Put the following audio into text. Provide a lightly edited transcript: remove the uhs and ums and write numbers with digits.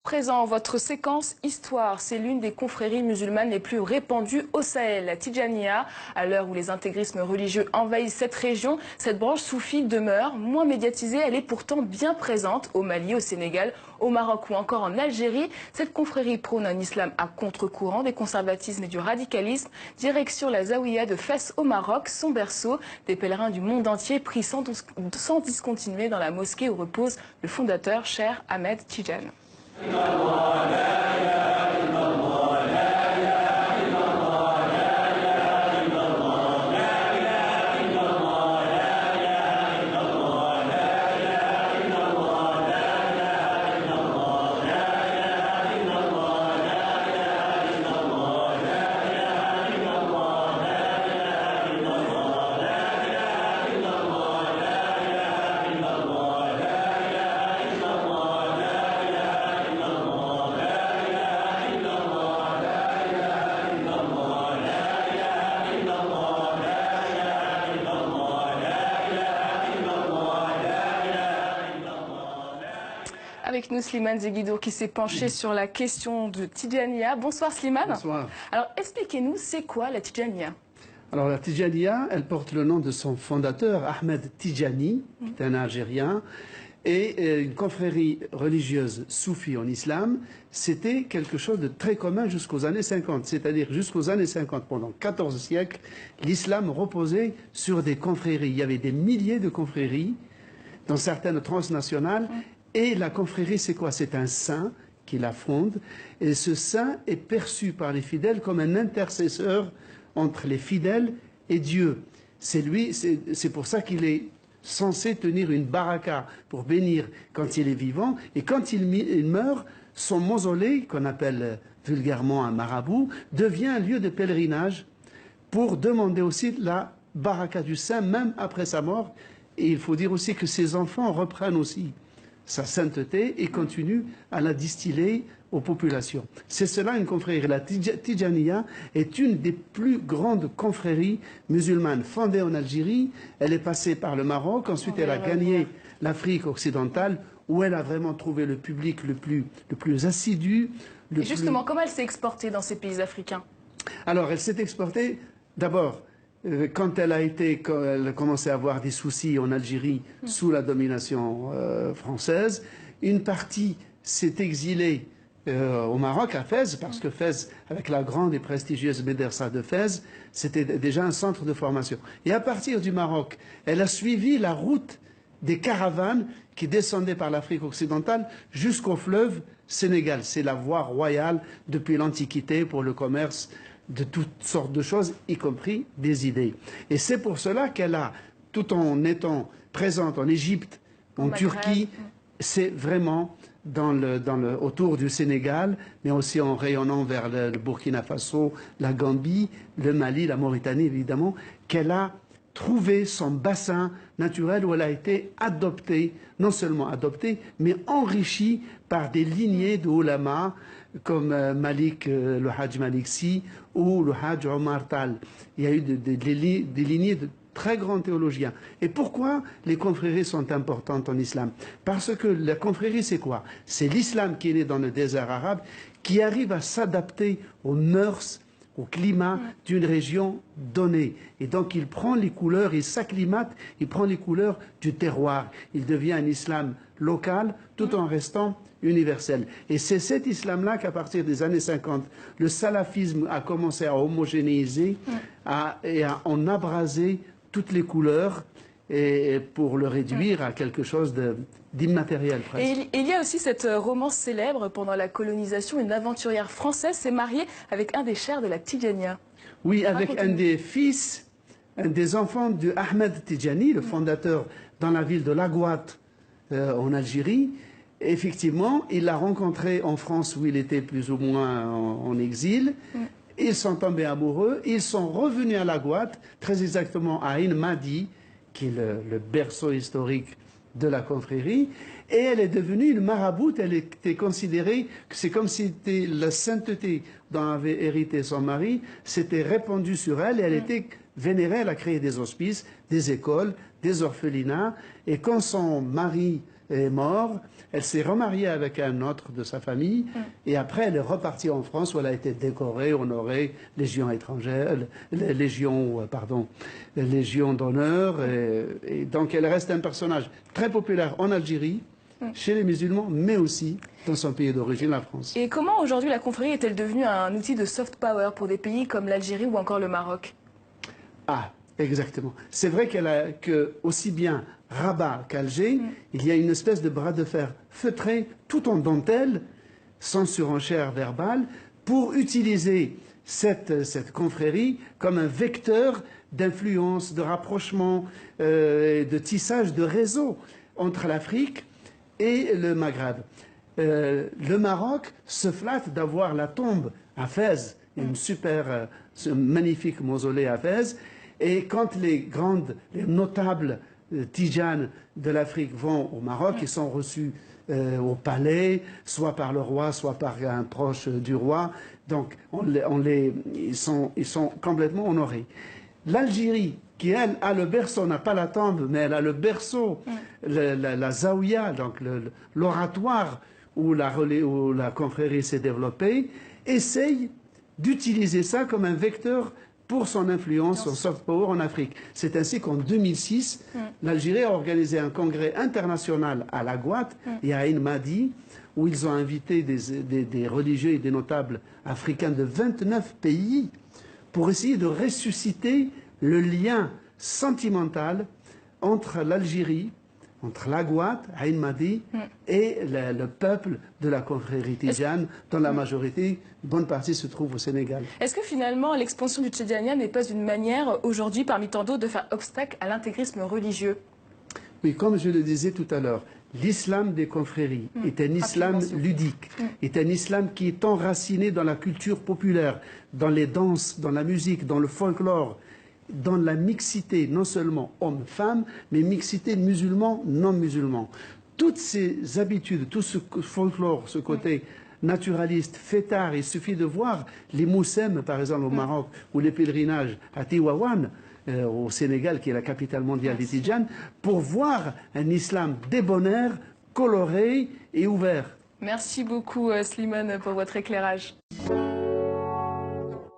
présent, votre séquence Histoire, c'est l'une des confréries musulmanes les plus répandues au Sahel, la Tidjaniya. À l'heure où les intégrismes religieux envahissent cette région, cette branche soufie demeure moins médiatisée. Elle est pourtant bien présente au Mali, au Sénégal, au Maroc ou encore en Algérie. Cette confrérie prône un islam à contre-courant des conservatismes et du radicalisme. Direction la Zaouïa de Fès au Maroc, son berceau. Des pèlerins du monde entier prient sans discontinuer dans la mosquée où repose le fondateur, Cheikh Ahmed Tidjane. Avec nous, Slimane Zeguidour, qui s'est penché sur la question de Tidjaniya. Bonsoir Slimane. Bonsoir. Alors expliquez-nous, c'est quoi la Tidjaniya? Alors la Tidjaniya, elle porte le nom de son fondateur, Ahmed Tidjani, qui est un Algérien, et une confrérie religieuse soufie en islam. C'était quelque chose de très commun jusqu'aux années 50, c'est-à-dire jusqu'aux années 50, pendant 14 siècles, l'islam reposait sur des confréries. Il y avait des milliers de confréries, dans certaines transnationales. Et la confrérie, c'est quoi? C'est un saint qui la fonde. Et ce saint est perçu par les fidèles comme un intercesseur entre les fidèles et Dieu. C'est lui, c'est pour ça qu'il est censé tenir une baraka pour bénir quand il est vivant. Et quand il meurt, son mausolée, qu'on appelle vulgairement un marabout, devient un lieu de pèlerinage pour demander aussi la baraka du saint, même après sa mort. Et il faut dire aussi que ses enfants reprennent aussi sa sainteté et continue à la distiller aux populations. C'est cela une confrérie. La Tidjaniya est une des plus grandes confréries musulmanes fondée en Algérie. Elle est passée par le Maroc, ensuite elle a gagné l'Afrique occidentale où elle a vraiment trouvé le public le plus assidu. Et justement, comment elle s'est exportée dans ces pays africains? Alors elle s'est exportée d'abord quand elle a commencé à avoir des soucis en Algérie sous la domination française. Une partie s'est exilée au Maroc, à Fès, parce que Fès, avec la grande et prestigieuse médersa de Fès, c'était déjà un centre de formation. Et à partir du Maroc, elle a suivi la route des caravanes qui descendaient par l'Afrique occidentale jusqu'au fleuve Sénégal. C'est la voie royale depuis l'Antiquité pour le commerce de toutes sortes de choses, y compris des idées. Et c'est pour cela qu'elle a, tout en étant présente en Égypte, en Turquie, c'est vraiment autour du Sénégal, mais aussi en rayonnant vers le Burkina Faso, la Gambie, le Mali, la Mauritanie évidemment, qu'elle a trouvé son bassin naturel où elle a été adoptée, non seulement adoptée, mais enrichie par des lignées de ulama comme le Hajj Malik Sy ou le Hajj Omar Tal. Il y a eu des lignées de très grands théologiens. Et pourquoi les confréries sont importantes en islam? Parce que la confrérie, c'est quoi? C'est l'islam qui est né dans le désert arabe, qui arrive à s'adapter aux mœurs, au climat d'une région donnée. Et donc il prend les couleurs, il s'acclimate, il prend les couleurs du terroir. Il devient un islam local tout en restant universel. Et c'est cet islam-là qu'à partir des années 50, le salafisme a commencé à homogénéiser et à en abraser toutes les couleurs et pour le réduire à quelque chose d'immatériel presque. Et il y a aussi cette romance célèbre pendant la colonisation. Une aventurière française s'est mariée avec un des chers de la Tidjaniya. Oui, avec un des fils, un des enfants de Ahmed Tidjani, le fondateur dans la ville de Laghouat en Algérie. Effectivement, il l'a rencontré en France où il était plus ou moins en exil. Ils sont tombés amoureux. Ils sont revenus à Laghouat, très exactement à Ain Madi, qui est le berceau historique de la confrérie. Et elle est devenue une maraboute. Elle était considérée que c'est comme si c'était la sainteté dont avait hérité son mari, s'était répandue sur elle et elle était vénérée. Elle a créé des hospices, des écoles, des orphelinats. Et quand son mari est mort. Elle s'est remariée avec un autre de sa famille. Et après, elle est repartie en France où elle a été décorée, honorée, Légion étrangère, Légion d'honneur. Et donc, elle reste un personnage très populaire en Algérie, chez les musulmans, mais aussi dans son pays d'origine, la France. Et comment aujourd'hui la confrérie est-elle devenue un outil de soft power pour des pays comme l'Algérie ou encore le Maroc? Ah, exactement. C'est vrai que aussi bien Rabat qu'Alger, il y a une espèce de bras de fer feutré, tout en dentelle, sans surenchère verbale, pour utiliser cette confrérie comme un vecteur d'influence, de rapprochement, de tissage de réseaux entre l'Afrique et le Maghreb. Le Maroc se flatte d'avoir la tombe à Fès, ce magnifique mausolée à Fès, et quand les notables tijanes de l'Afrique vont au Maroc, ils sont reçus au palais, soit par le roi, soit par un proche du roi. Donc, ils sont complètement honorés. L'Algérie, qui elle a le berceau, n'a pas la tombe, mais elle a le berceau, la zaouia, donc l'oratoire où la confrérie s'est développée, essaye d'utiliser ça comme un vecteur pour son influence, son soft power en Afrique. C'est ainsi qu'en 2006, l'Algérie a organisé un congrès international à La Guatte et à Ain Madi, où ils ont invité des religieux et des notables africains de 29 pays pour essayer de ressusciter le lien sentimental entre l'Algérie, entre la Guatte, Ain Madi, et le peuple de la confrérie tidjane, dont la majorité, une bonne partie, se trouve au Sénégal. Est-ce que finalement l'expansion du Tidjania n'est pas une manière aujourd'hui, parmi tant d'autres, de faire obstacle à l'intégrisme religieux? Oui, comme je le disais tout à l'heure, l'islam des confréries est un islam ludique, est un islam qui est enraciné dans la culture populaire, dans les danses, dans la musique, dans le folklore, dans la mixité, non seulement hommes-femmes, mais mixité musulmans, non-musulmans. Toutes ces habitudes, tout ce folklore, ce côté naturaliste, fêtard, il suffit de voir les moussem, par exemple, au Maroc, ou les pèlerinages à Tiwawan, au Sénégal, qui est la capitale mondiale des Tidjanes, pour voir un islam débonnaire, coloré et ouvert. Merci beaucoup, Slimane, pour votre éclairage.